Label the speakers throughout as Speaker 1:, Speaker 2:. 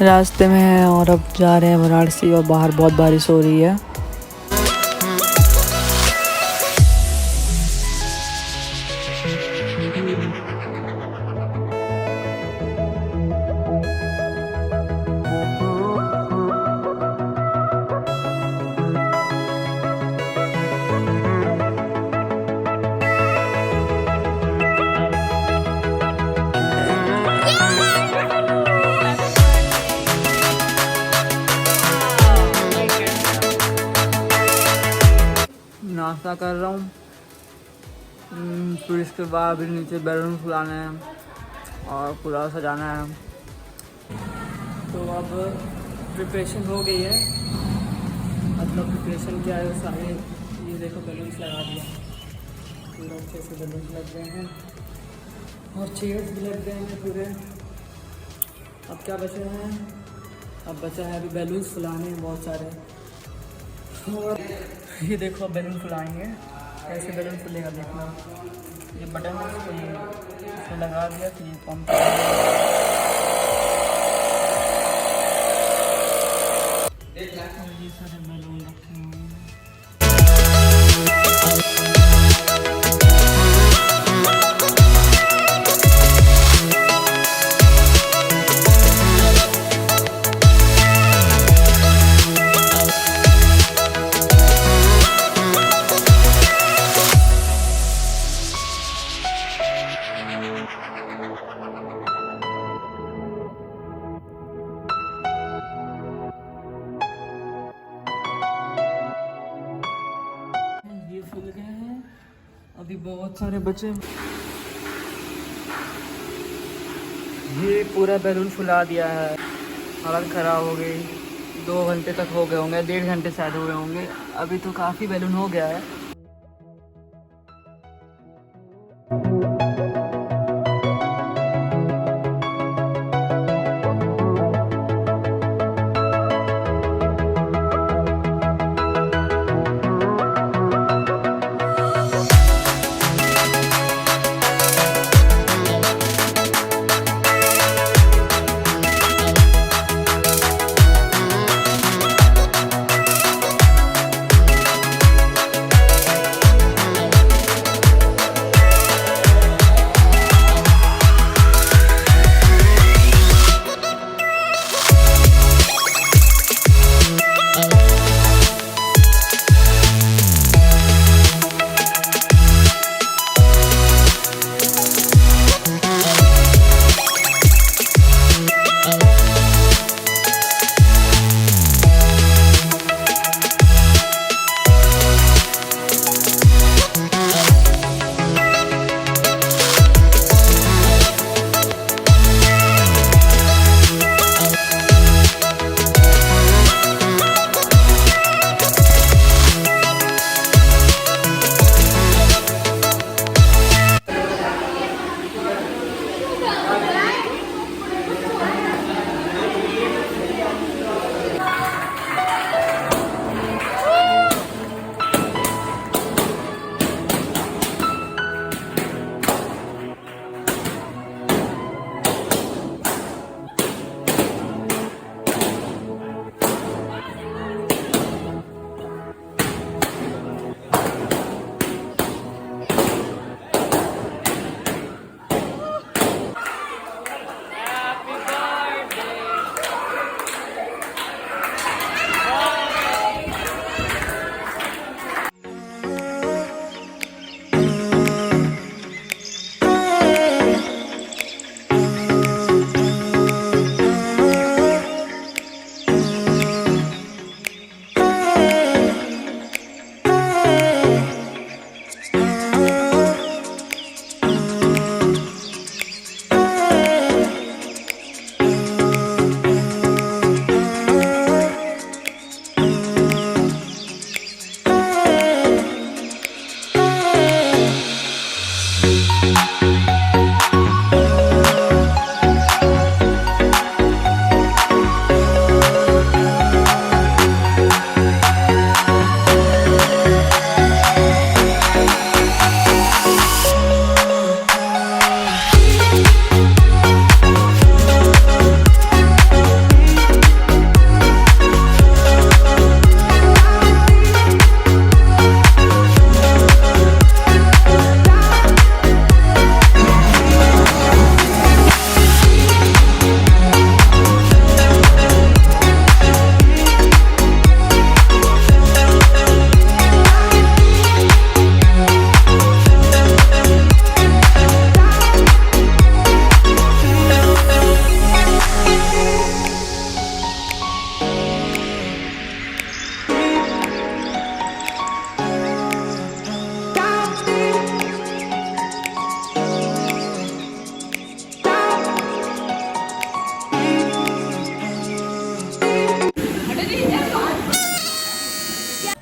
Speaker 1: रास्ते में हैं और अब जा रहे हैं वाराणसी और बाहर बहुत बारिश हो रही है। नाश्ता कर रहा हूँ, फिर इसके बाद भी नीचे बैलून फुलाने हैं और पूरा सजाना है। तो अब प्रिपरेशन हो गई है, मतलब प्रिपरेशन क्या है सारे, ये देखो बैलून्स लगा दिया, पूरा अच्छे से बैलून्स लग गए हैं और चेयर्स भी लग गए हैं पूरे। अब क्या बचे हैं, अब बचा है अभी बैलून्स फुलाने हैं बहुत सारे। और ये देखो बैलून फुलाएंगे, कैसे बैलून फुलेगा देखना। ये बटन है, इसको ये इसमें लगा दिया तो ये पंप ये सारे बैलून रखे हुए हैं। फुल गए हैं, अभी बहुत सारे बचे। ये पूरा बैलून फुला दिया है, हालत ख़राब हो गई। 2 घंटे तक हो गए होंगे, 1.5 घंटे शायद हुए होंगे। अभी तो काफ़ी बैलून हो गया है।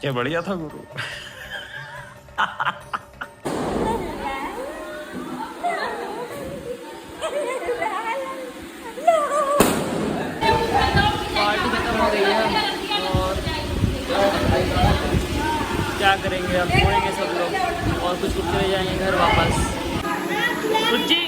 Speaker 2: क्या बढ़िया था गुरु।
Speaker 1: पार्टी खत्म हो गई है और क्या करेंगे, अब सोएंगे सब लोग और कुछ चले जाएंगे घर वापस। रुचि